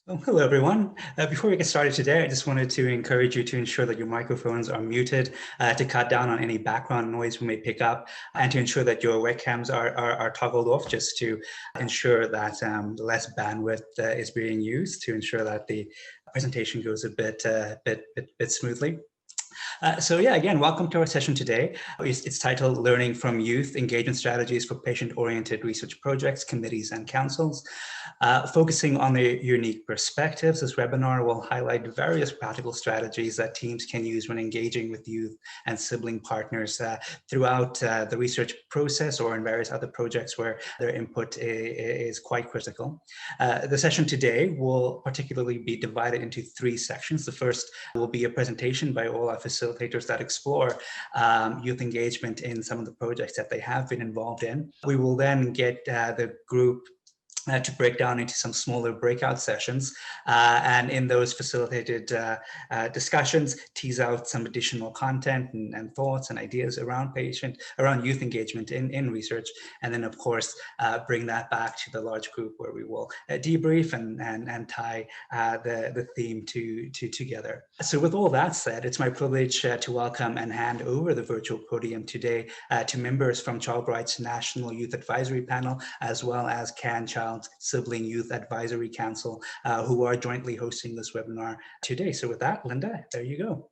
Oh, hello, everyone. Before we get started today, I just wanted to encourage you to ensure that your microphones are muted to cut down on any background noise we may pick up, and to ensure that your webcams are toggled off, just to ensure that less bandwidth is being used to ensure that the presentation goes a bit smoothly. So yeah, again, welcome to our session today. It's titled Learning from Youth, Engagement Strategies for Patient-Oriented Research Projects, Committees, and Councils. Focusing on the unique perspectives, this webinar will highlight various practical strategies that teams can use when engaging with youth and sibling partners throughout the research process or in various other projects where their input is quite critical. The session today will particularly be divided into three sections. The first will be a presentation by all our facilitators that explore youth engagement in some of the projects that they have been involved in. We will then get the group to break down into some smaller breakout sessions, and in those facilitated discussions, tease out some additional content and thoughts and ideas around youth engagement in research, and then of course bring that back to the large group where we will debrief and tie the theme together. So with all that said, it's my privilege to welcome and hand over the virtual podium today to members from Child Rights National Youth Advisory Panel, as well as CanChild Sibling Youth Advisory Council, who are jointly hosting this webinar today. So with that, Linda, there you go.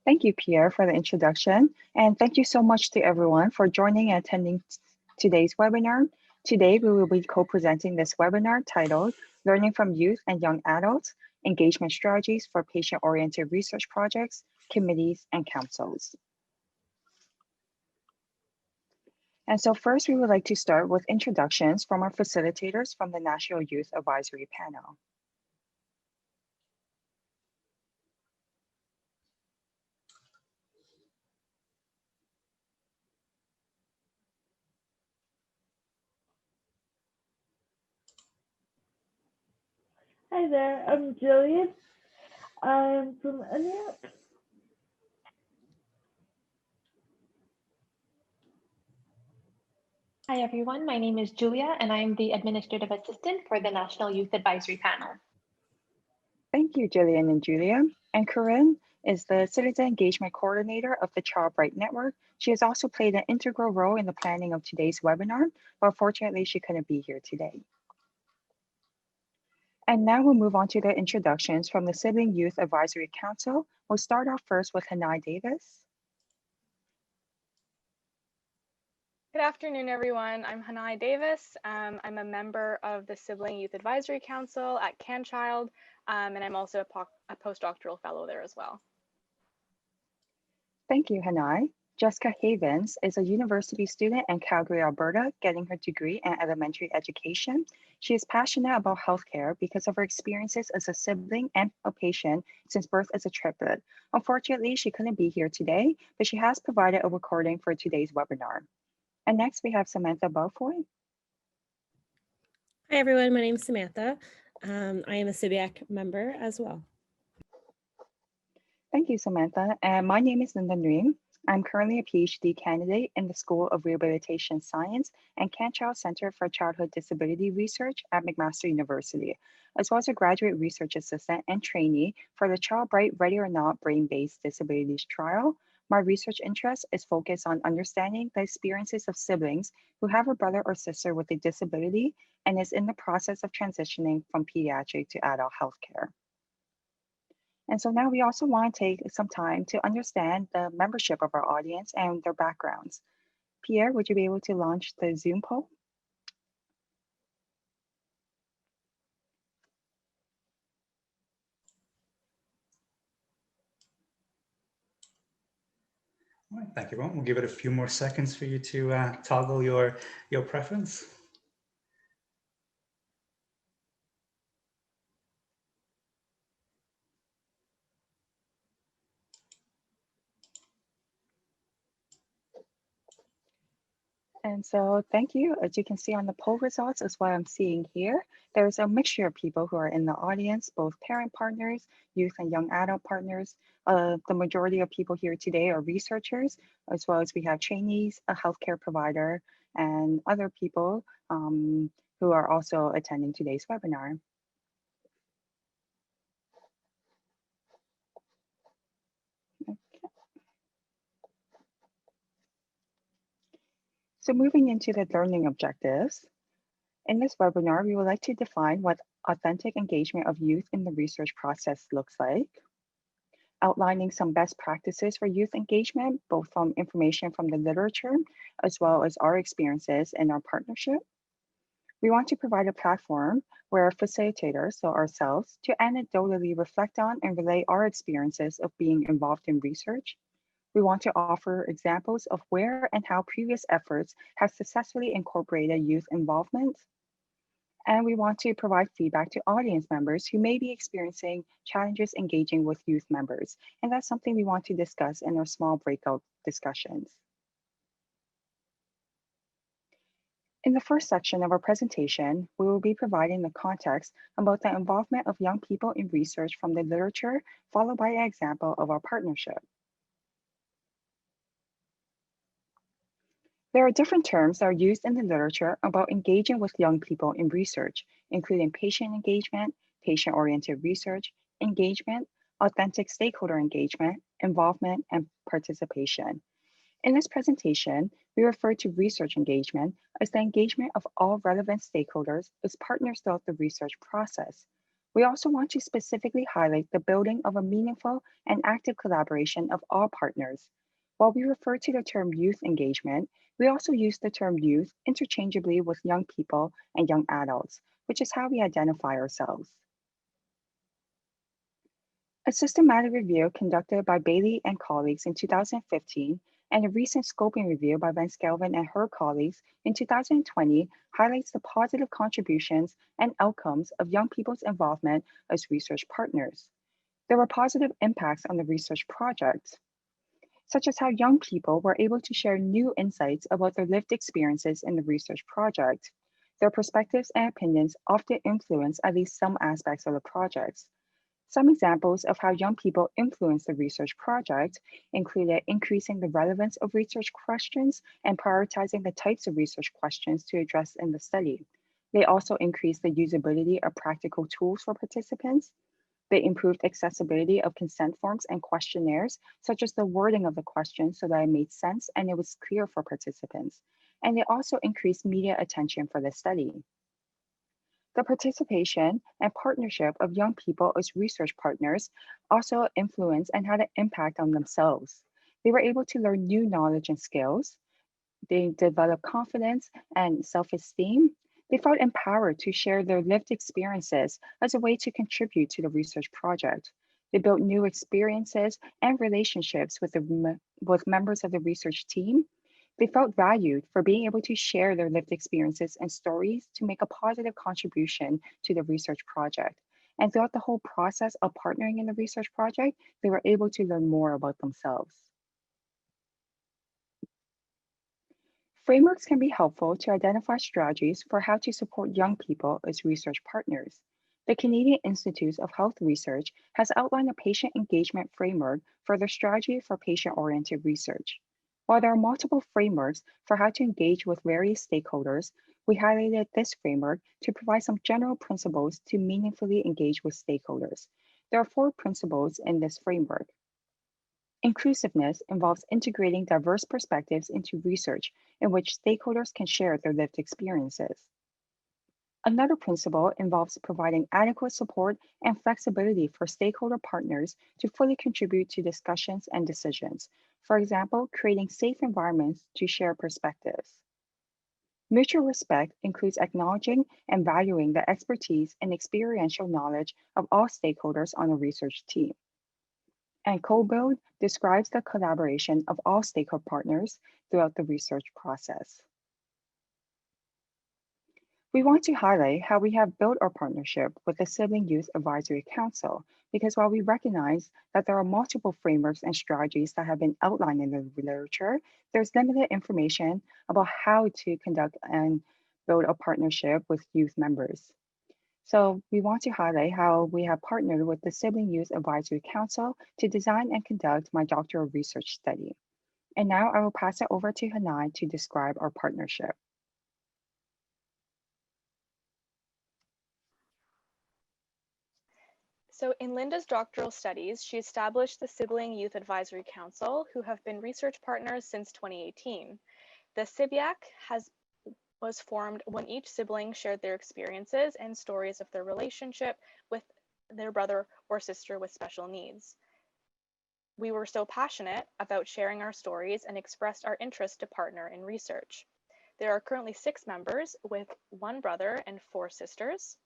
Thank you, Pierre, for the introduction. And thank you so much to everyone for joining and attending today's webinar. Today, we will be co-presenting this webinar titled Learning from Youth and Young Adults, Engagement Strategies for Patient-Oriented Research Projects, Committees, and Councils. And so first, we would like to start with introductions from our facilitators from the National Youth Advisory Panel. Hi there, I'm Gillian. I'm from AnyApp. Hi everyone, my name is Julia and I'm the Administrative Assistant for the National Youth Advisory Panel. Thank you, Gillian and Julia. And Corinne is the Citizen Engagement Coordinator of the Child Right Network. She has also played an integral role in the planning of today's webinar, but unfortunately she couldn't be here today. And now we'll move on to the introductions from the Sibling Youth Advisory Council. We'll start off first with Hanai Davis. Good afternoon, everyone. I'm Hanai Davis. I'm a member of the Sibling Youth Advisory Council at CanChild, and I'm also a postdoctoral fellow there as well. Thank you, Hanai. Jessica Havens is a university student in Calgary, Alberta, getting her degree in elementary education. She is passionate about healthcare because of her experiences as a sibling and a patient since birth as a triplet. Unfortunately, she couldn't be here today, but she has provided a recording for today's webinar. And next we have Samantha Beaufoy. Hi everyone, my name is Samantha. I am a SibYAC member as well. Thank you, Samantha. And my name is Linda Nguyen. I'm currently a PhD candidate in the School of Rehabilitation Science and CanChild Center for Childhood Disability Research at McMaster University, as well as a graduate research assistant and trainee for the Child Right Ready or Not Brain-Based Disabilities Trial. My research interest is focused on understanding the experiences of siblings who have a brother or sister with a disability and is in the process of transitioning from pediatric to adult healthcare. And so now we also want to take some time to understand the membership of our audience and their backgrounds. Pierre, would you be able to launch the Zoom poll? All right, thank you, everyone. We'll give it a few more seconds for you to toggle your preference. And so thank you. As you can see on the poll results, is what I'm seeing here. There's a mixture of people who are in the audience, both parent partners, youth and young adult partners. The majority of people here today are researchers, as well as we have trainees, a healthcare provider, and other people who are also attending today's webinar. So moving into the learning objectives, in this webinar, we would like to define what authentic engagement of youth in the research process looks like, outlining some best practices for youth engagement, both from information from the literature, as well as our experiences in our partnership. We want to provide a platform where facilitators, so ourselves, to anecdotally reflect on and relay our experiences of being involved in research. We want to offer examples of where and how previous efforts have successfully incorporated youth involvement. And we want to provide feedback to audience members who may be experiencing challenges engaging with youth members. And that's something we want to discuss in our small breakout discussions. In the first section of our presentation, we will be providing the context about the involvement of young people in research from the literature, followed by an example of our partnership. There are different terms that are used in the literature about engaging with young people in research, including patient engagement, patient-oriented research, engagement, authentic stakeholder engagement, involvement, and participation. In this presentation, we refer to research engagement as the engagement of all relevant stakeholders as partners throughout the research process. We also want to specifically highlight the building of a meaningful and active collaboration of all partners. While we refer to the term youth engagement, we also use the term youth interchangeably with young people and young adults, which is how we identify ourselves. A systematic review conducted by Bailey and colleagues in 2015 and a recent scoping review by Van Skelven and her colleagues in 2020 highlights the positive contributions and outcomes of young people's involvement as research partners. There were positive impacts on the research project, such as how young people were able to share new insights about their lived experiences in the research project. Their perspectives and opinions often influence at least some aspects of the projects. Some examples of how young people influence the research project included increasing the relevance of research questions and prioritizing the types of research questions to address in the study. They also increased the usability of practical tools for participants. They improved accessibility of consent forms and questionnaires, such as the wording of the question so that it made sense and it was clear for participants. And they also increased media attention for the study. The participation and partnership of young people as research partners also influenced and had an impact on themselves. They were able to learn new knowledge and skills. They developed confidence and self-esteem. They felt empowered to share their lived experiences as a way to contribute to the research project. They built new experiences and relationships with members of the research team. They felt valued for being able to share their lived experiences and stories to make a positive contribution to the research project. And throughout the whole process of partnering in the research project, they were able to learn more about themselves. Frameworks can be helpful to identify strategies for how to support young people as research partners. The Canadian Institute of Health Research has outlined a patient engagement framework for their strategy for patient-oriented research. While there are multiple frameworks for how to engage with various stakeholders, we highlighted this framework to provide some general principles to meaningfully engage with stakeholders. There are 4 principles in this framework. Inclusiveness involves integrating diverse perspectives into research in which stakeholders can share their lived experiences. Another principle involves providing adequate support and flexibility for stakeholder partners to fully contribute to discussions and decisions. For example, creating safe environments to share perspectives. Mutual respect includes acknowledging and valuing the expertise and experiential knowledge of all stakeholders on a research team. And co-build describes the collaboration of all stakeholder partners throughout the research process. We want to highlight how we have built our partnership with the Sibling Youth Advisory Council, because while we recognize that there are multiple frameworks and strategies that have been outlined in the literature, there's limited information about how to conduct and build a partnership with youth members. So we want to highlight how we have partnered with the Sibling Youth Advisory Council to design and conduct my doctoral research study. And now I will pass it over to Hanai to describe our partnership. So in Linda's doctoral studies, she established the Sibling Youth Advisory Council, who have been research partners since 2018. The SibYAC was formed when each sibling shared their experiences and stories of their relationship with their brother or sister with special needs. We were so passionate about sharing our stories and expressed our interest to partner in research. There are currently 6 members with 1 brother and 4 sisters,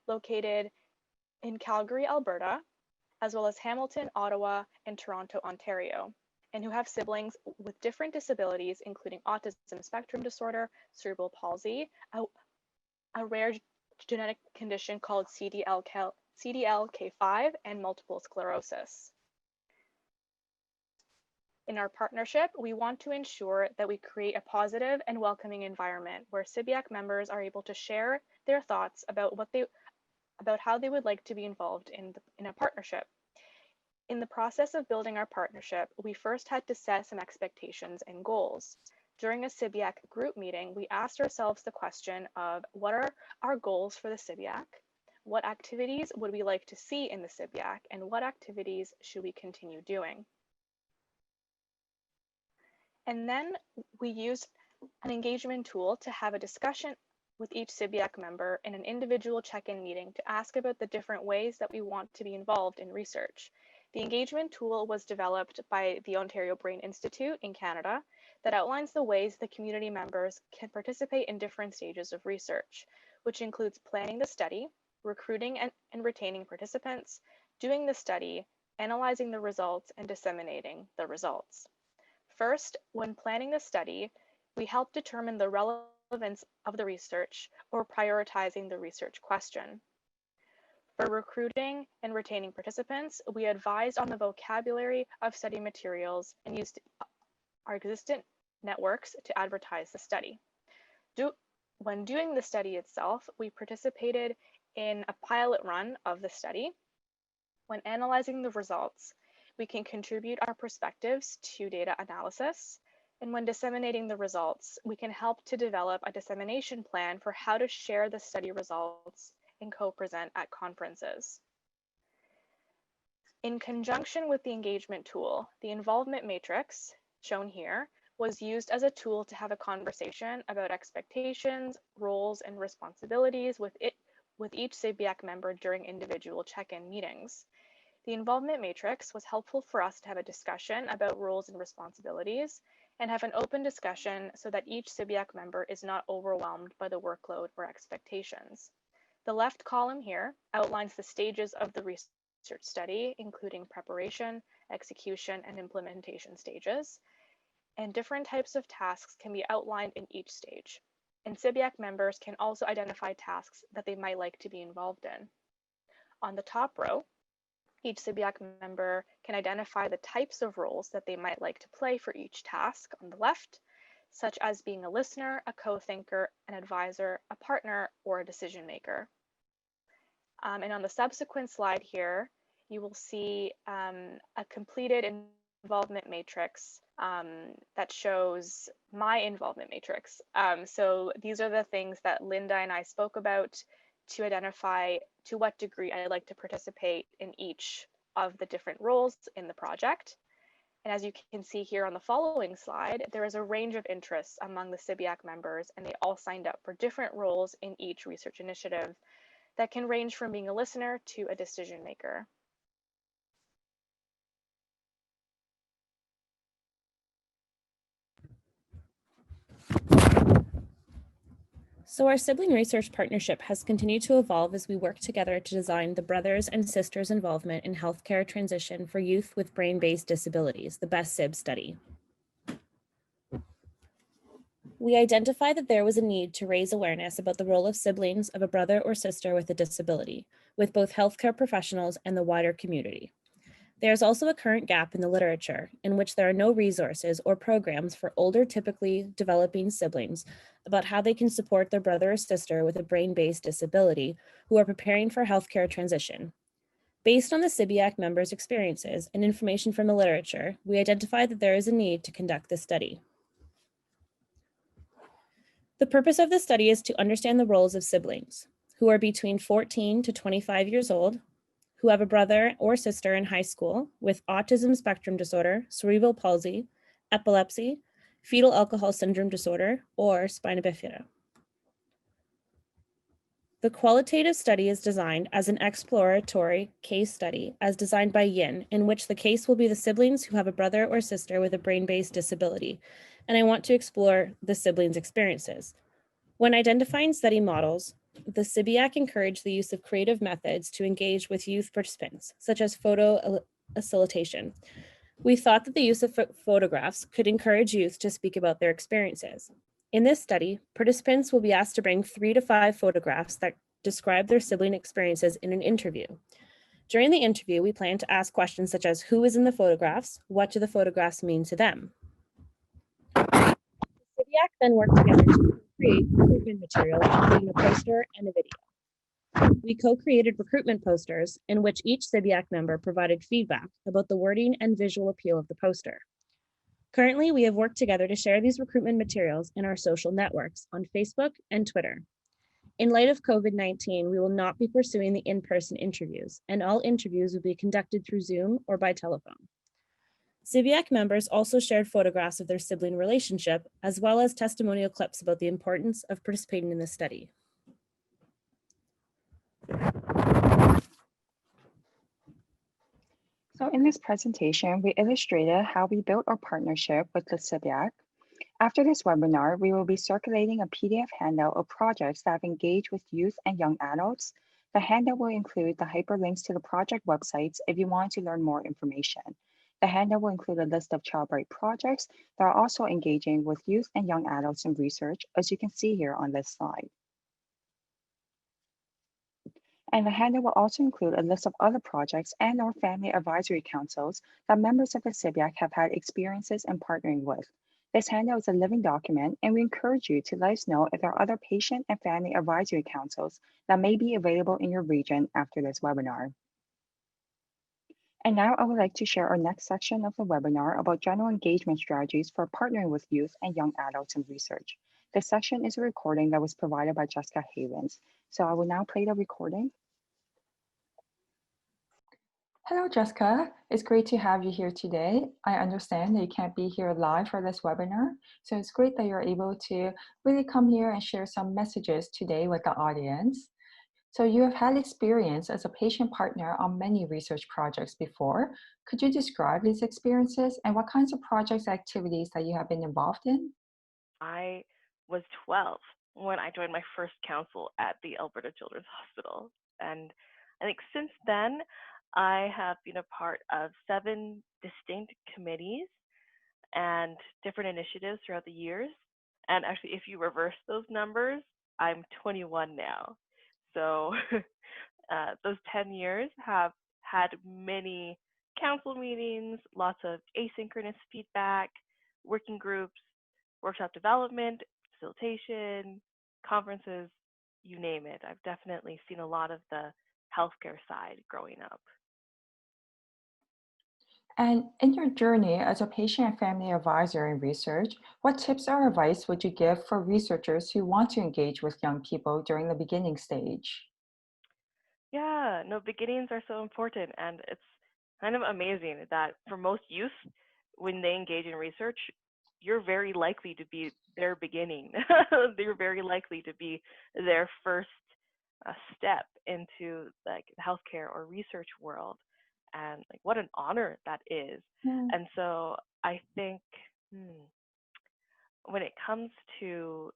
located in Calgary, Alberta, as well as Hamilton, Ottawa, and Toronto, Ontario, and who have siblings with different disabilities, including autism spectrum disorder, cerebral palsy, a rare genetic condition called CDLK5, and multiple sclerosis. In our partnership, we want to ensure that we create a positive and welcoming environment where SibYAC members are able to share their thoughts about how they would like to be involved in a partnership. In the process of building our partnership, we first had to set some expectations and goals. During a SibYAC group meeting, we asked ourselves the question of what are our goals for the SibYAC? What activities would we like to see in the SibYAC, and what activities should we continue doing? And then we used an engagement tool to have a discussion with each SibYAC member in an individual check-in meeting to ask about the different ways that we want to be involved in research. The engagement tool was developed by the Ontario Brain Institute in Canada that outlines the ways the community members can participate in different stages of research, which includes planning the study, recruiting and retaining participants, doing the study, analyzing the results, and disseminating the results. First, when planning the study, we help determine the relevance of the research or prioritizing the research question. For recruiting and retaining participants, we advised on the vocabulary of study materials and used our existing networks to advertise the study. When doing the study itself, we participated in a pilot run of the study. When analyzing the results, we can contribute our perspectives to data analysis. And when disseminating the results, we can help to develop a dissemination plan for how to share the study results and co-present at conferences. In conjunction with the engagement tool, the involvement matrix, shown here, was used as a tool to have a conversation about expectations, roles, and responsibilities with each SibYAC member during individual check-in meetings. The involvement matrix was helpful for us to have a discussion about roles and responsibilities and have an open discussion so that each SibYAC member is not overwhelmed by the workload or expectations. The left column here outlines the stages of the research study, including preparation, execution, and implementation stages. And different types of tasks can be outlined in each stage. And SibYAC members can also identify tasks that they might like to be involved in. On the top row, each SibYAC member can identify the types of roles that they might like to play for each task on the left, such as being a listener, a co-thinker, an advisor, a partner, or a decision maker. And on the subsequent slide here, you will see a completed involvement matrix that shows my involvement matrix. So these are the things that Linda and I spoke about to identify to what degree I'd like to participate in each of the different roles in the project. And as you can see here on the following slide, there is a range of interests among the SibYAC members, and they all signed up for different roles in each research initiative that can range from being a listener to a decision maker. So our sibling research partnership has continued to evolve as we work together to design the brothers and sisters involvement in healthcare transition for youth with brain-based disabilities, the BEST SIB study. We identified that there was a need to raise awareness about the role of siblings of a brother or sister with a disability, with both healthcare professionals and the wider community. There is also a current gap in the literature in which there are no resources or programs for older, typically developing siblings about how they can support their brother or sister with a brain-based disability who are preparing for healthcare transition. Based on the SibYAC members' experiences and information from the literature, we identified that there is a need to conduct this study. The purpose of the study is to understand the roles of siblings who are between 14 to 25 years old, who have a brother or sister in high school with autism spectrum disorder, cerebral palsy, epilepsy, fetal alcohol syndrome disorder, or spina bifida. The qualitative study is designed as an exploratory case study as designed by Yin, in which the case will be the siblings who have a brother or sister with a brain-based disability, and I want to explore the siblings' experiences. When identifying study models, the SibYAC encouraged the use of creative methods to engage with youth participants, such as photo facilitation. We thought that the use of photographs could encourage youth to speak about their experiences. In this study, participants will be asked to bring 3 to 5 photographs that describe their sibling experiences in an interview. During the interview, we plan to ask questions such as who is in the photographs, what do the photographs mean to them? The SibYAC then worked together to create recruitment material, including a poster and a video. We co-created recruitment posters in which each SibYAC member provided feedback about the wording and visual appeal of the poster. Currently, we have worked together to share these recruitment materials in our social networks on Facebook and Twitter. In light of COVID-19, we will not be pursuing the in-person interviews, and all interviews will be conducted through Zoom or by telephone. SibYAC members also shared photographs of their sibling relationship, as well as testimonial clips about the importance of participating in this study. So in this presentation, we illustrated how we built our partnership with the SibYAC. After this webinar, we will be circulating a PDF handout of projects that have engaged with youth and young adults. The handout will include the hyperlinks to the project websites if you want to learn more information. The handout will include a list of ChildBright projects that are also engaging with youth and young adults in research, as you can see here on this slide. And the handout will also include a list of other projects and or family advisory councils that members of the SibYAC have had experiences in partnering with. This handout is a living document, and we encourage you to let us know if there are other patient and family advisory councils that may be available in your region after this webinar. And now I would like to share our next section of the webinar about general engagement strategies for partnering with youth and young adults in research. This section is a recording that was provided by Jessica Havens. So I will now play the recording. Hello, Jessica. It's great to have you here today. I understand that you can't be here live for this webinar, so it's great that you're able to really come here and share some messages today with the audience. So you have had experience as a patient partner on many research projects before. Could you describe these experiences and what kinds of projects and activities that you have been involved in? I was 12 when I joined my first council at the Alberta Children's Hospital. And I think since then, I have been a part of 7 distinct committees and different initiatives throughout the years. And actually, if you reverse those numbers, I'm 21 now. So those 10 years have had many council meetings, lots of asynchronous feedback, working groups, workshop development, facilitation, conferences, you name it. I've definitely seen a lot of the healthcare side growing up. And in your journey as a patient and family advisor in research, what tips or advice would you give for researchers who want to engage with young people during the beginning stage? Yeah, no, beginnings are so important. And it's kind of amazing that for most youth, when they engage in research, you're very likely to be their beginning. You're very likely to be their first step into like the healthcare or research world. And like what an honor that is. And so I think when it comes to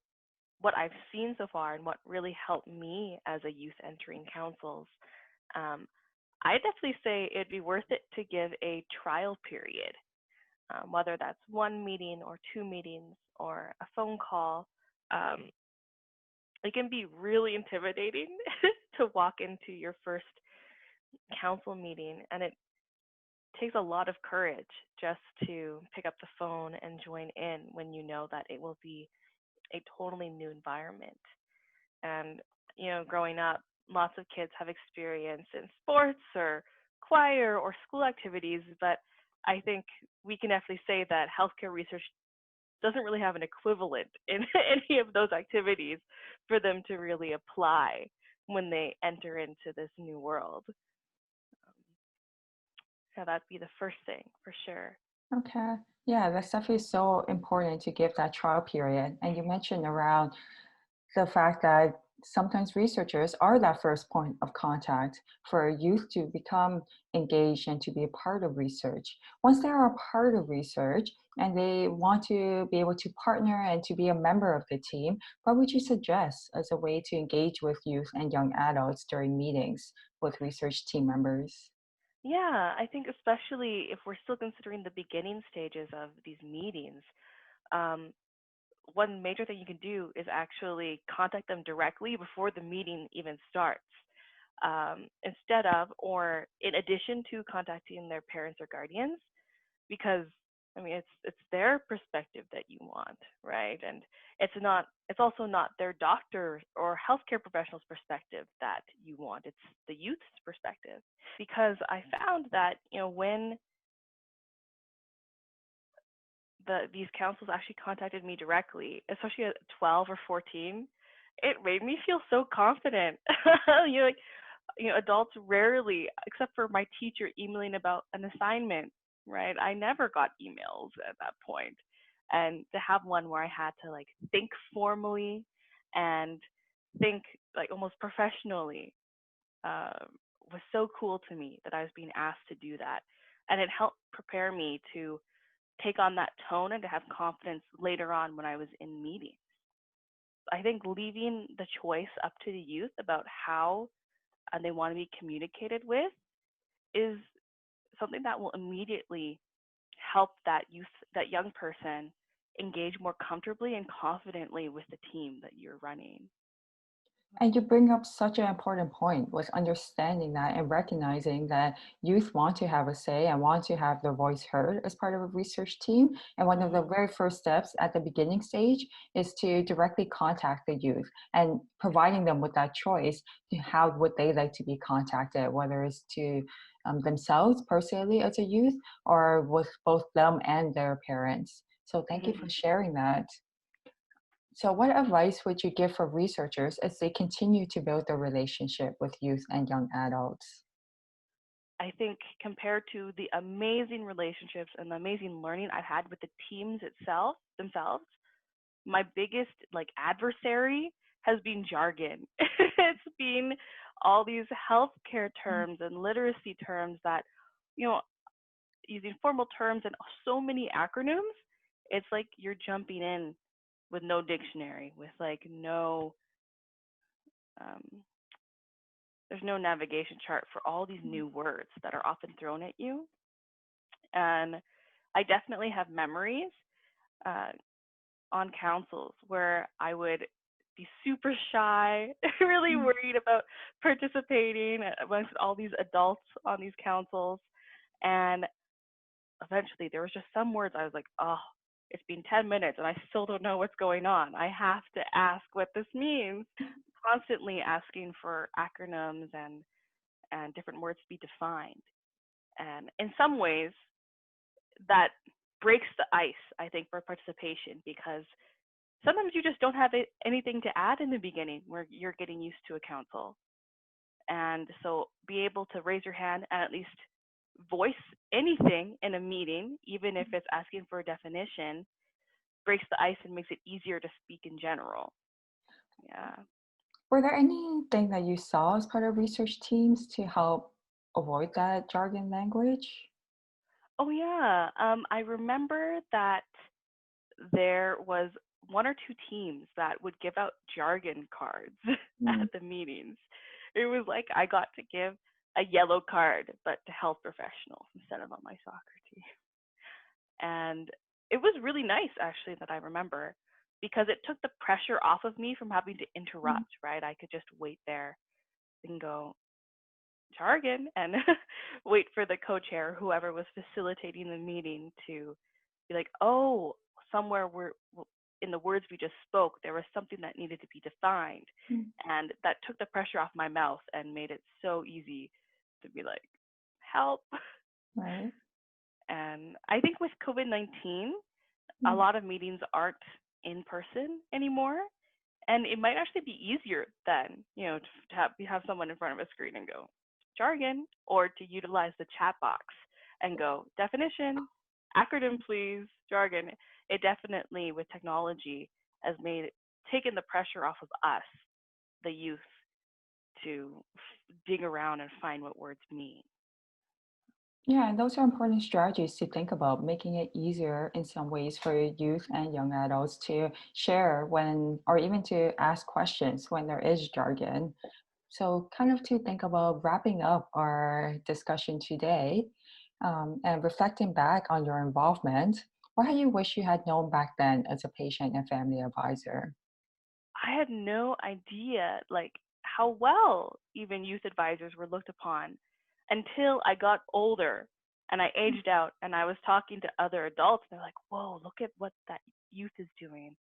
what I've seen so far and what really helped me as a youth entering councils, I definitely say it'd be worth it to give a trial period, whether that's 1 meeting or 2 meetings or a phone call. It can be really intimidating to walk into your first council meeting, and it takes a lot of courage just to pick up the phone and join in when you know that it will be a totally new environment. And you know, growing up, lots of kids have experience in sports or choir or school activities, but I think we can definitely say that healthcare research doesn't really have an equivalent in any of those activities for them to really apply when they enter into this new world. So that'd be the first thing for sure. Okay. Yeah, that stuff is so important to give that trial period. And you mentioned around the fact that sometimes researchers are that first point of contact for youth to become engaged and to be a part of research. Once they are a part of research and they want to be able to partner and to be a member of the team, what would you suggest as a way to engage with youth and young adults during meetings with research team members? Yeah, I think especially if we're still considering the beginning stages of these meetings, um, one major thing you can do is actually contact them directly before the meeting even starts. Instead of, or in addition to contacting their parents or guardians, because I mean it's their perspective that you want, right? And it's also not their doctor or healthcare professional's perspective that you want. It's the youth's perspective. Because I found that, when these councils actually contacted me directly, especially at 12 or 14, it made me feel so confident. Like, adults rarely, except for my teacher emailing about an assignment, right? I never got emails at that point. And to have one where I had to like think formally and think like almost professionally uh, was so cool to me that I was being asked to do that. And it helped prepare me to take on that tone and to have confidence later on when I was in meetings. I think leaving the choice up to the youth about how they want to be communicated with is something that will immediately help that young person engage more comfortably and confidently with the team that you're running. And you bring up such an important point with understanding that and recognizing that youth want to have a say and want to have their voice heard as part of a research team. And one of the very first steps at the beginning stage is to directly contact the youth and providing them with that choice to how would they like to be contacted, whether it's to themselves personally as a youth or with both them and their parents. So thank you for sharing that. So what advice would you give for researchers as they continue to build their relationship with youth and young adults? I think compared to the amazing relationships and the amazing learning I've had with the teams themselves, my biggest like adversary has been jargon. It's been all these healthcare terms and literacy terms that, using formal terms and so many acronyms, it's like you're jumping in with no dictionary, with like there's no navigation chart for all these new words that are often thrown at you. And I definitely have memories on councils where I would be super shy, really worried about participating amongst all these adults on these councils. And eventually there was just some words I was like, oh, it's been 10 minutes and I still don't know what's going on. I have to ask what this means. Constantly asking for acronyms and different words to be defined. And in some ways, that breaks the ice, I think, for participation, because sometimes you just don't have anything to add in the beginning where you're getting used to a council. And so be able to raise your hand and at least voice anything in a meeting, even if it's asking for a definition, breaks the ice and makes it easier to speak in general. Yeah. Were there anything that you saw as part of research teams to help avoid that jargon language? Oh yeah, I remember that there was one or two teams that would give out jargon cards at the meetings. It was like I got to give a yellow card, but to health professionals instead of on my soccer team. And it was really nice, actually, that I remember, because it took the pressure off of me from having to interrupt, right? I could just wait there and go, jargon, and wait for the co-chair, whoever was facilitating the meeting, to be like, oh, somewhere in the words we just spoke, there was something that needed to be defined. And that took the pressure off my mouth and made it so easy to be like, help. Right. And I think with COVID-19, a lot of meetings aren't in person anymore. And it might actually be easier then, to have someone in front of a screen and go, jargon, or to utilize the chat box and go, definition, acronym please, jargon, it definitely with technology has taken the pressure off of us, the youth, to dig around and find what words mean. Yeah, and those are important strategies to think about, making it easier in some ways for youth and young adults to share when, or even to ask questions when there is jargon. So kind of to think about wrapping up our discussion today, and reflecting back on your involvement, what do you wish you had known back then as a patient and family advisor? I had no idea like how well even youth advisors were looked upon until I got older and I aged out and I was talking to other adults and they're like, whoa, look at what that youth is doing.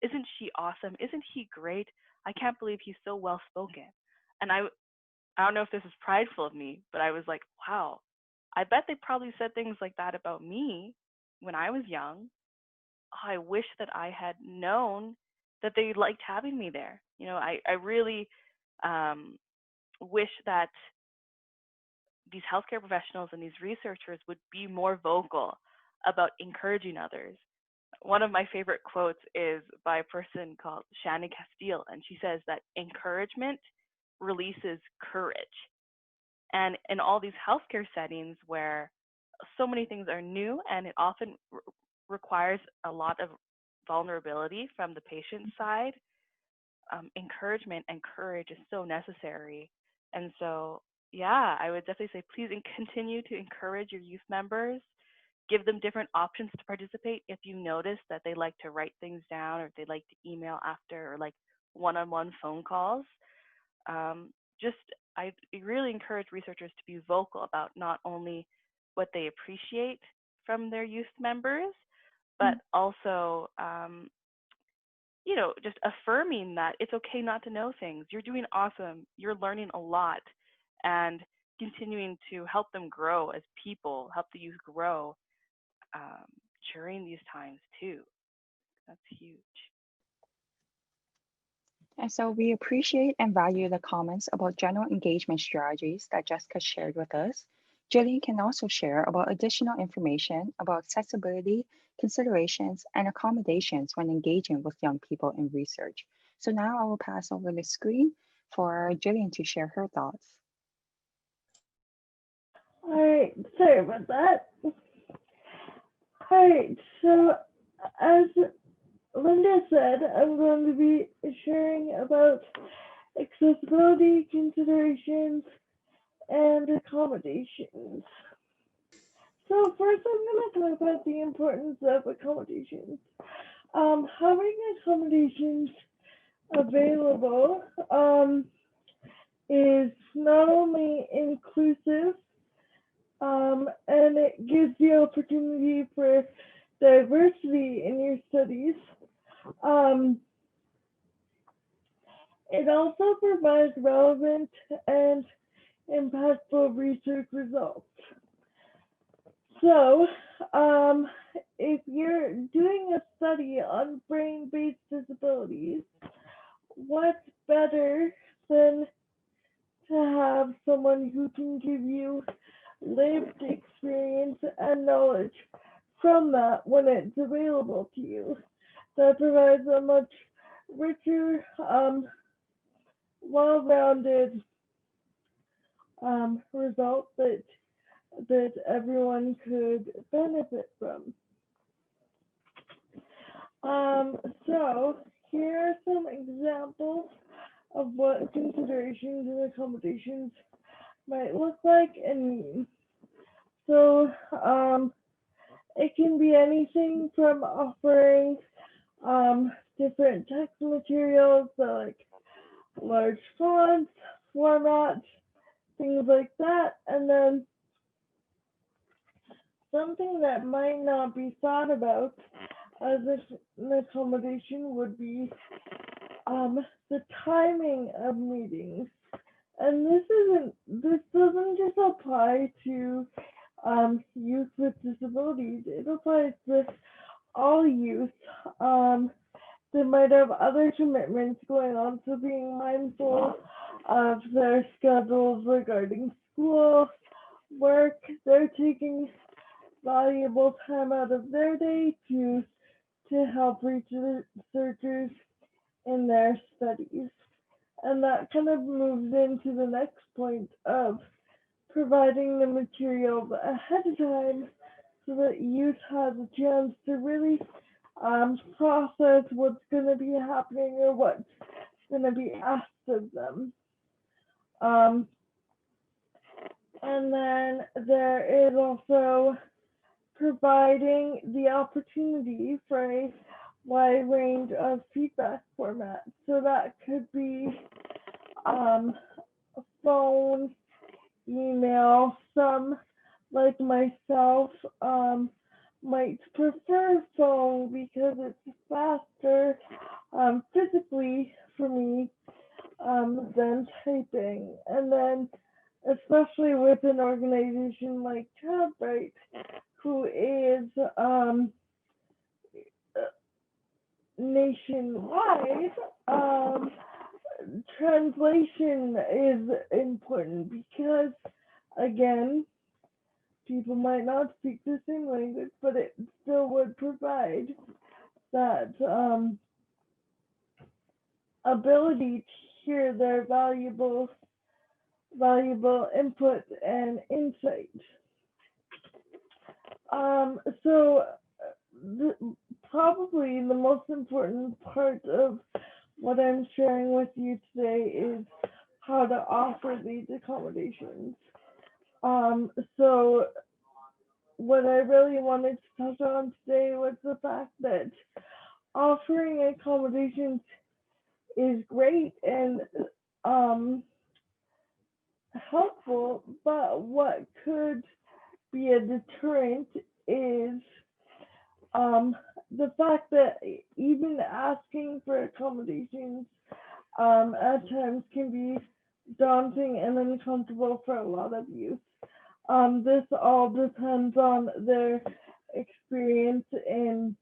Isn't she awesome? Isn't he great? I can't believe he's so well spoken. And I don't know if this is prideful of me, but I was like, wow, I bet they probably said things like that about me when I was young. I wish that I had known that they liked having me there. You know, I really wish that these healthcare professionals and these researchers would be more vocal about encouraging others. One of my favorite quotes is by a person called Shannon Castile, and she says that encouragement releases courage. And in all these healthcare settings where so many things are new and it often requires a lot of vulnerability from the patient side, encouragement and courage is so necessary. And so, yeah, I would definitely say please continue to encourage your youth members. Give them different options to participate if you notice that they like to write things down or if they like to email after or like one-on-one phone calls. I really encourage researchers to be vocal about not only what they appreciate from their youth members, but also, you know, just affirming that it's okay not to know things. You're doing awesome. You're learning a lot, and continuing to help them grow as people, help the youth grow during these times too. That's huge. And so we appreciate and value the comments about general engagement strategies that Jessica shared with us. Gillian can also share about additional information about accessibility, considerations, and accommodations when engaging with young people in research. So now I will pass over the screen for Gillian to share her thoughts. All right, sorry about that. All right, so as Linda said, I'm going to be sharing about accessibility, considerations, and accommodations. So first I'm going to talk about the importance of accommodations. Having accommodations available is not only inclusive, and it gives the opportunity for diversity in your studies. It also provides relevant and impactful research results. So, if you're doing a study on brain-based disabilities, what's better than to have someone who can give you lived experience and knowledge from that when it's available to you? That provides a much richer, well-rounded result that everyone could benefit from. So here are some examples of what considerations and accommodations might look like and mean. So it can be anything from offering different text materials, so like large fonts, formats, things like that. And then something that might not be thought about as an accommodation would be the timing of meetings. And this doesn't just apply to youth with disabilities. It applies to all youth that might have other commitments going on. So being mindful of their schedules regarding school, work, they're taking valuable time out of their day to help researchers in their studies. And that kind of moves into the next point of providing the material ahead of time so that youth has a chance to really process what's going to be happening or what's going to be asked of them. And then there is also providing the opportunity for a wide range of feedback formats. So that could be phone, email. Some, like myself, might prefer phone because it's faster physically for me than typing. And then especially with an organization like ChildBright, who is nationwide, translation is important because, again, people might not speak the same language, but it still would provide that ability to hear their valuable input and insight. So probably the most important part of what I'm sharing with you today is how to offer these accommodations. So what I really wanted to touch on today was the fact that offering accommodations is great and helpful, but what could be a deterrent is the fact that even asking for accommodations at times can be daunting and uncomfortable for a lot of youth. This all depends on their experience in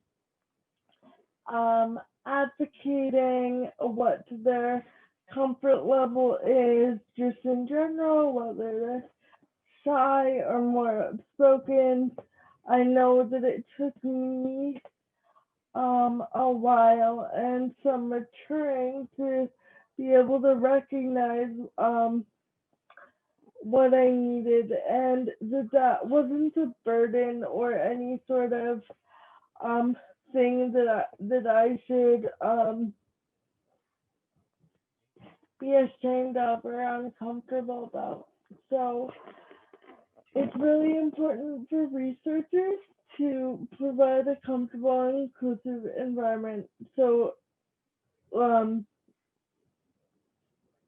advocating, what their comfort level is just in general, whether they're shy or more outspoken. I know that it took me a while and some maturing to be able to recognize what I needed, and that wasn't a burden or any sort of thing that I should be ashamed of or uncomfortable about. So it's really important for researchers to provide a comfortable and inclusive environment. So to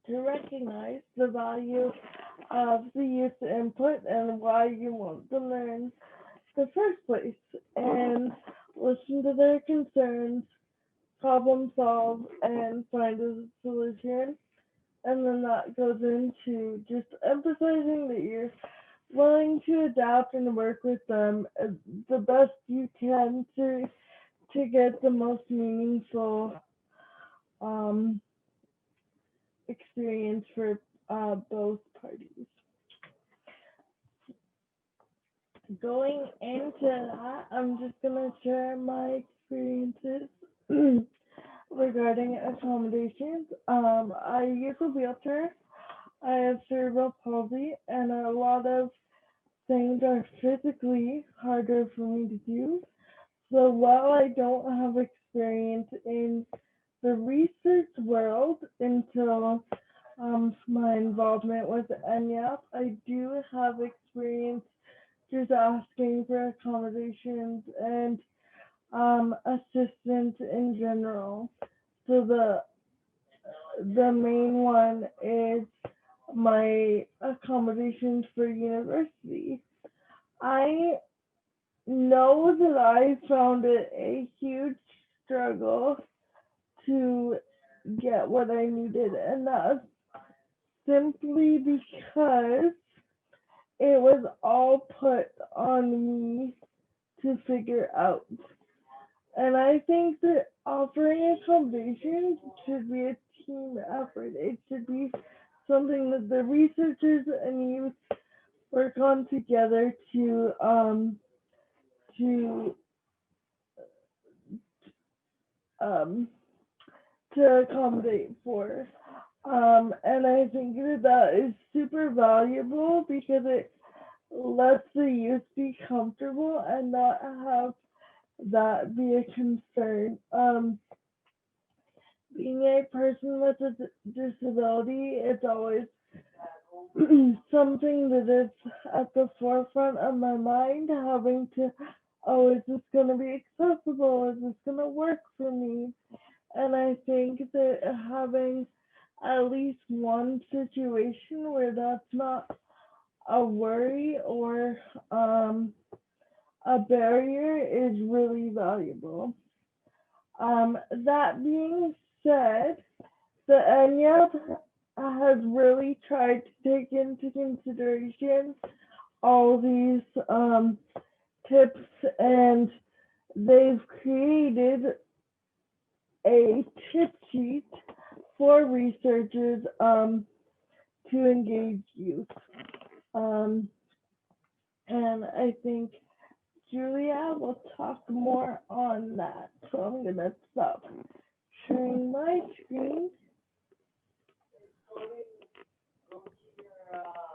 recognize the value of the youth input and why you want them there in the first place, and listen to their concerns, problem solve, and find a solution. And then that goes into just emphasizing that you're willing to adapt and work with them the best you can to get the most meaningful experience for both parties. Going into that, I'm just gonna share my experiences regarding accommodations. I use a wheelchair. I have cerebral palsy, and a lot of things are physically harder for me to do. So while I don't have experience in the research world until my involvement with NYAP, I do have experience just asking for accommodations and assistance in general. So the main one is my accommodations for university. I know that I found it a huge struggle to get what I needed, and that's simply because it was all put on me to figure out. And I think that offering accommodations should be a team effort. It should be something that the researchers and youth work on together to to accommodate for. And I think that is super valuable because it lets the youth be comfortable and not have that be a concern. Being a person with a disability, it's always something that is at the forefront of my mind, having to, oh, is this going to be accessible? Is this going to work for me? And I think that having at least one situation where that's not a worry or a barrier is really valuable. That being said, the AnyApp has really tried to take into consideration all these tips, and they've created a tip sheet for researchers to engage youth. And I think Julia will talk more on that. So I'm going to stop sharing my screen.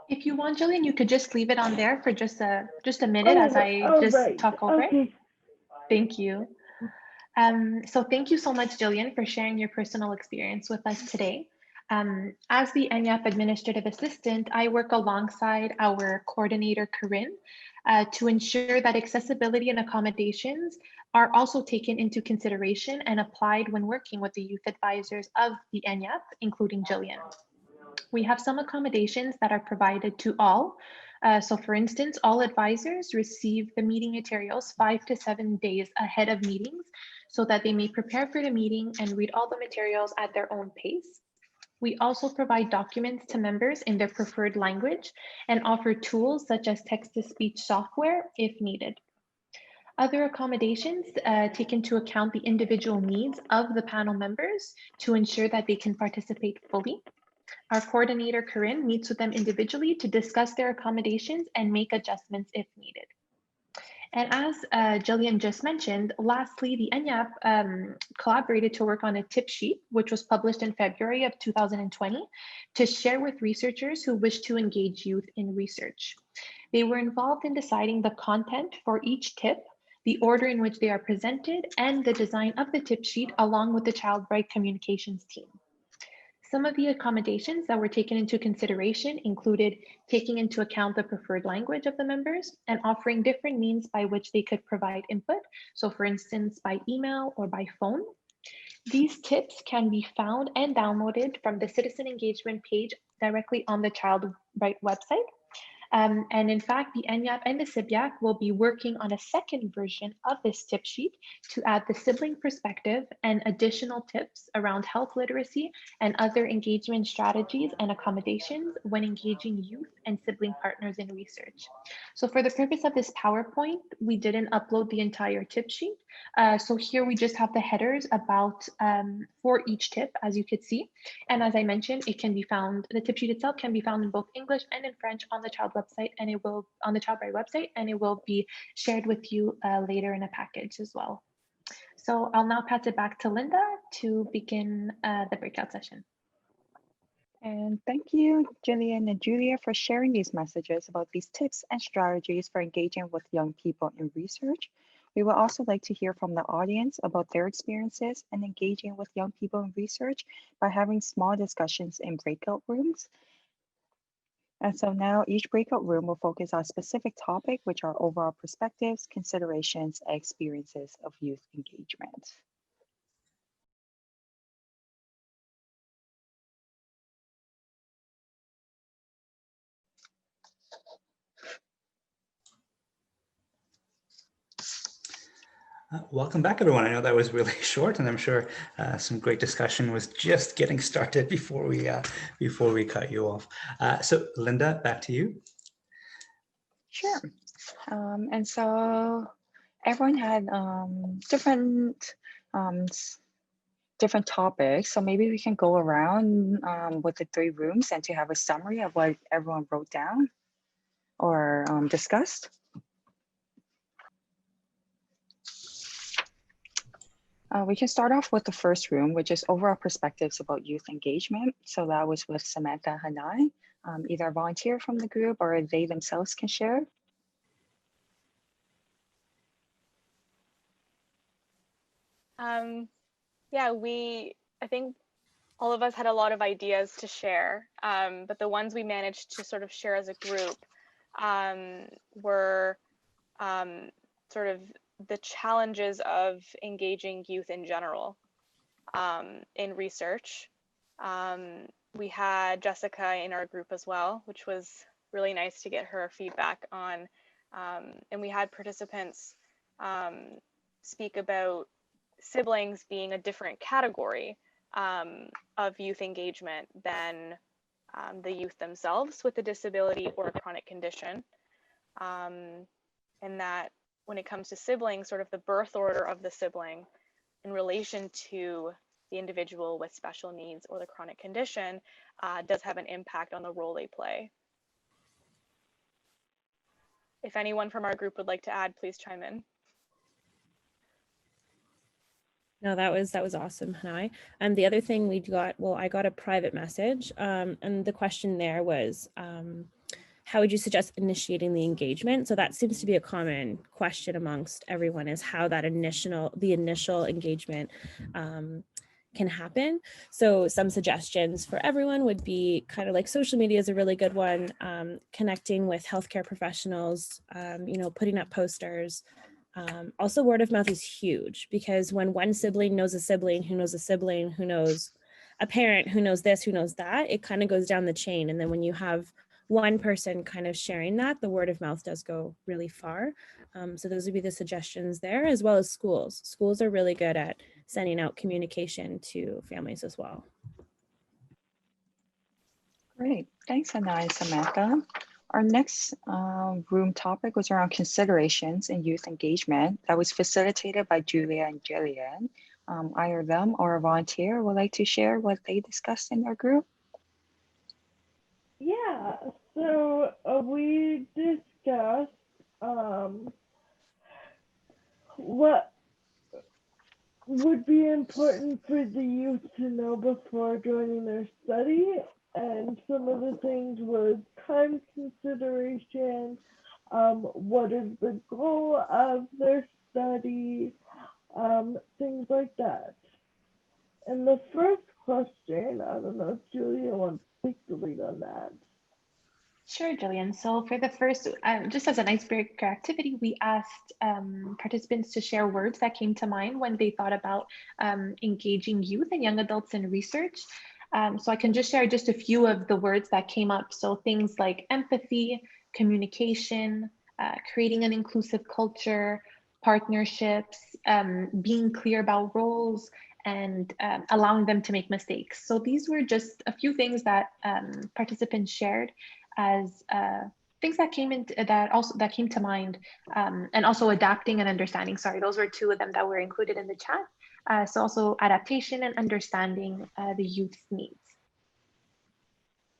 If you want, Gillian, you could just leave it on there for just a minute as I just talk over it. Thank you. So thank you so much, Gillian, for sharing your personal experience with us today. As the NYAP Administrative Assistant, I work alongside our coordinator, Corinne, to ensure that accessibility and accommodations are also taken into consideration and applied when working with the youth advisors of the NYAP, including Gillian. We have some accommodations that are provided to all. So for instance, all advisors receive the meeting materials 5 to 7 days ahead of meetings so that they may prepare for the meeting and read all the materials at their own pace. We also provide documents to members in their preferred language and offer tools such as text-to-speech software if needed. Other accommodations take into account the individual needs of the panel members to ensure that they can participate fully. Our coordinator, Corinne, meets with them individually to discuss their accommodations and make adjustments if needed. And as Gillian just mentioned, lastly, the NYAP collaborated to work on a tip sheet, which was published in February of 2020, to share with researchers who wish to engage youth in research. They were involved in deciding the content for each tip, the order in which they are presented, and the design of the tip sheet along with the Child Right Communications team. Some of the accommodations that were taken into consideration included taking into account the preferred language of the members and offering different means by which they could provide input. So for instance, by email or by phone. These tips can be found and downloaded from the citizen engagement page directly on the Child Right website. And in fact, the NYAP and the SibYAC will be working on a second version of this tip sheet to add the sibling perspective and additional tips around health literacy and other engagement strategies and accommodations when engaging youth and sibling partners in research. So for the purpose of this PowerPoint, we didn't upload the entire tip sheet. So here we just have the headers about for each tip, as you could see. And as I mentioned, it can be found, the tip sheet itself can be found in both English and in French on the Child website, and it will on the Child Right website, and it will be shared with you later in a package as well. So I'll now pass it back to Linda to begin the breakout session. And thank you, Gillian and Julia, for sharing these messages about these tips and strategies for engaging with young people in research. We would also like to hear from the audience about their experiences in engaging with young people in research by having small discussions in breakout rooms. And so now each breakout room will focus on a specific topic, which are overall perspectives, considerations, and experiences of youth engagement. Welcome back, everyone. I know that was really short, and I'm sure some great discussion was just getting started before we cut you off. So, Linda, back to you. Sure. And so everyone had different topics. So maybe we can go around with the 3 rooms and to have a summary of what everyone wrote down or discussed. We can start off with the first room, which is overall perspectives about youth engagement. So that was with Samantha and I. Either a volunteer from the group or they themselves can share. Yeah, I think all of us had a lot of ideas to share, but the ones we managed to sort of share as a group were sort of the challenges of engaging youth in general in research. We had Jessica in our group as well, which was really nice to get her feedback on. And we had participants speak about siblings being a different category of youth engagement than the youth themselves with a disability or a chronic condition. And that when it comes to siblings, sort of the birth order of the sibling in relation to the individual with special needs or the chronic condition does have an impact on the role they play. If anyone from our group would like to add, please chime in. No, that was awesome, Hanai. And the other thing we got, well, I got a private message, and the question there was, how would you suggest initiating the engagement? So that seems to be a common question amongst everyone, is how that the initial engagement can happen. So some suggestions for everyone would be kind of like social media is a really good one, connecting with healthcare professionals, putting up posters. Also, word of mouth is huge, because when one sibling knows a sibling who knows a sibling who knows a parent who knows this, who knows that, it kind of goes down the chain. And then when you have one person kind of sharing that, the word of mouth does go really far. So those would be the suggestions there, as well as schools. Schools are really good at sending out communication to families as well. Great, thanks Hannah and Samantha. Our next room topic was around considerations in youth engagement that was facilitated by Julia and Gillian. Either them or a volunteer would like to share what they discussed in their group. Yeah, so we discussed what would be important for the youth to know before joining their study, and some of the things was time consideration, what is the goal of their study, things like that. And the first question, I don't know if Julia wants to take the lead on that. Sure, Gillian. So for the first, just as an icebreaker activity, we asked participants to share words that came to mind when they thought about engaging youth and young adults in research. So I can just share just a few of the words that came up. So things like empathy, communication, creating an inclusive culture, partnerships, being clear about roles, and allowing them to make mistakes. So these were just a few things that participants shared as things that came came to mind, and also adapting and understanding. Sorry, those were two of them that were included in the chat. So also adaptation and understanding the youth's needs.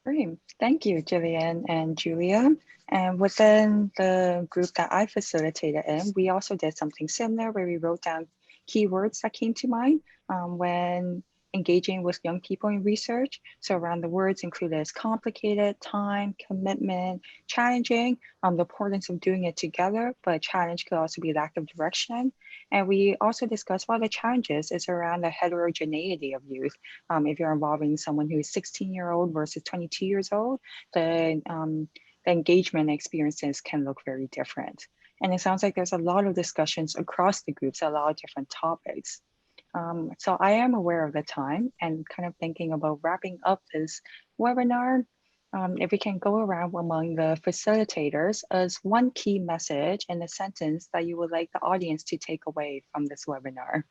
Great, thank you, Gillian and Julia. And within the group that I facilitated in, we also did something similar where we wrote down keywords that came to mind when engaging with young people in research. So around the words included as complicated, time, commitment, challenging, the importance of doing it together, but challenge could also be lack of direction. And we also discussed one of the challenges is around the heterogeneity of youth. If you're involving someone who is 16-year-old versus 22 years old, the engagement experiences can look very different. And it sounds like there's a lot of discussions across the groups, a lot of different topics. So I am aware of the time and kind of thinking about wrapping up this webinar. If we can go around among the facilitators as one key message in a sentence that you would like the audience to take away from this webinar.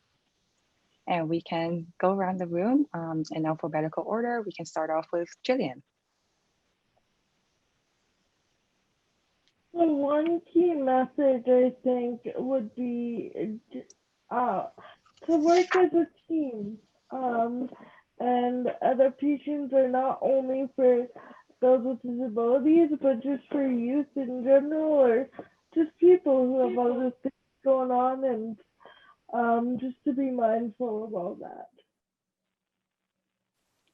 And we can go around the room in alphabetical order. We can start off with Gillian. So one key message I think would be to work as a team, and adaptations are not only for those with disabilities, but just for youth in general, or just people who have other things going on, just to be mindful of all that.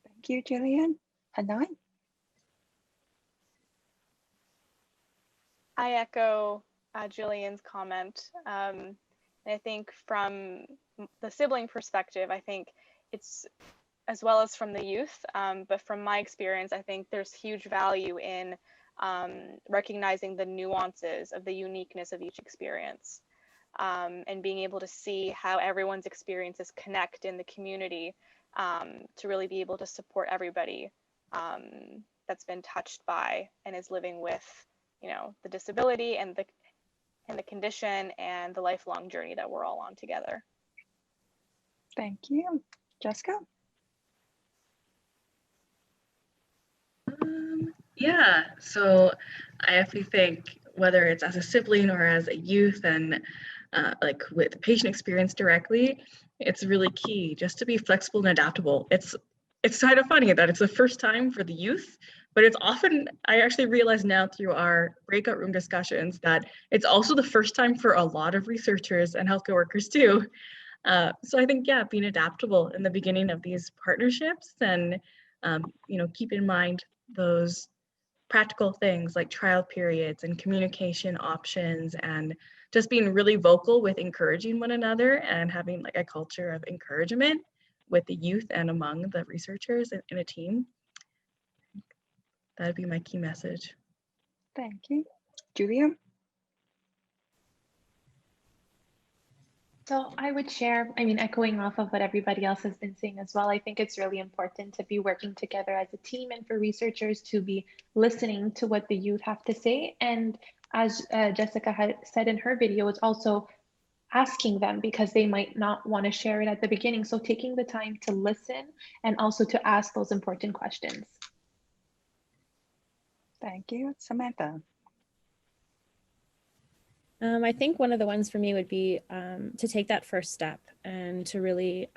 Thank you, Gillian. Hanai? I echo Gillian's comment. I think from the sibling perspective, I think it's, as well as from the youth, but from my experience, I think there's huge value in recognizing the nuances of the uniqueness of each experience, and being able to see how everyone's experiences connect in the community, to really be able to support everybody that's been touched by and is living with, you know, the disability and the condition and the lifelong journey that we're all on together. Thank you. Jessica? Yeah, so I actually think whether it's as a sibling or as a youth and like with patient experience directly, it's really key just to be flexible and adaptable. It's kind of funny that it's the first time for the youth, but it's often, I actually realize now through our breakout room discussions that it's also the first time for a lot of researchers and healthcare workers too. So I think, yeah, being adaptable in the beginning of these partnerships and, you know, keep in mind those practical things like trial periods and communication options, and just being really vocal with encouraging one another and having like a culture of encouragement with the youth and among the researchers in a team. That'd be my key message. Thank you. Julia? So I would share, I mean, echoing off of what everybody else has been saying as well, I think it's really important to be working together as a team and for researchers to be listening to what the youth have to say. And as Jessica had said in her video, it's also asking them because they might not want to share it at the beginning. So taking the time to listen and also to ask those important questions. Thank you. Samantha? I think one of the ones for me would be to take that first step and to really,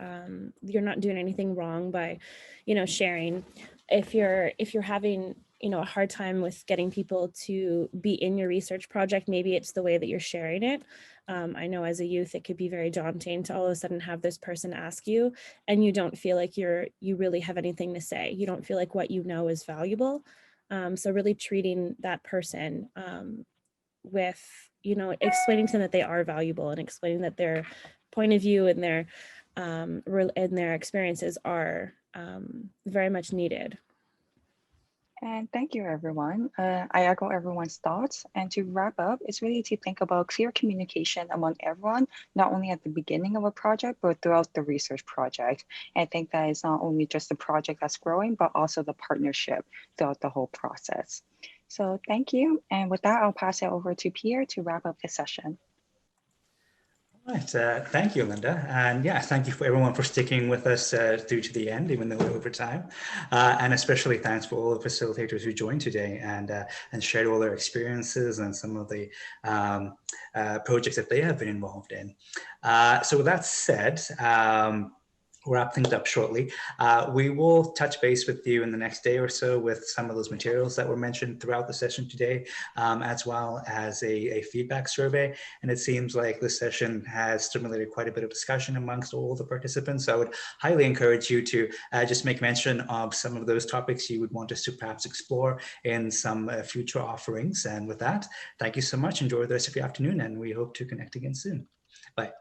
you're not doing anything wrong by, you know, sharing. If you're having, you know, a hard time with getting people to be in your research project, maybe it's the way that you're sharing it. I know as a youth, it could be very daunting to all of a sudden have this person ask you and you don't feel like you really have anything to say. You don't feel like what you know is valuable. So really treating that person with, you know, explaining to them that they are valuable and explaining that their point of view and their experiences are very much needed. And thank you, everyone. I echo everyone's thoughts. And to wrap up, it's really to think about clear communication among everyone, not only at the beginning of a project, but throughout the research project. And I think that is not only just the project that's growing, but also the partnership throughout the whole process. So thank you. And with that, I'll pass it over to Pierre to wrap up the session. Right, thank you, Linda. And yeah, thank you for everyone for sticking with us through to the end, even though we're over time. And especially thanks for all the facilitators who joined today and shared all their experiences and some of the projects that they have been involved in. So with that said, we'll wrap things up shortly. We will touch base with you in the next day or so with some of those materials that were mentioned throughout the session today, as well as a feedback survey. And it seems like this session has stimulated quite a bit of discussion amongst all the participants. So I would highly encourage you to just make mention of some of those topics you would want us to perhaps explore in some future offerings. And with that, thank you so much. Enjoy the rest of your afternoon, and we hope to connect again soon. Bye.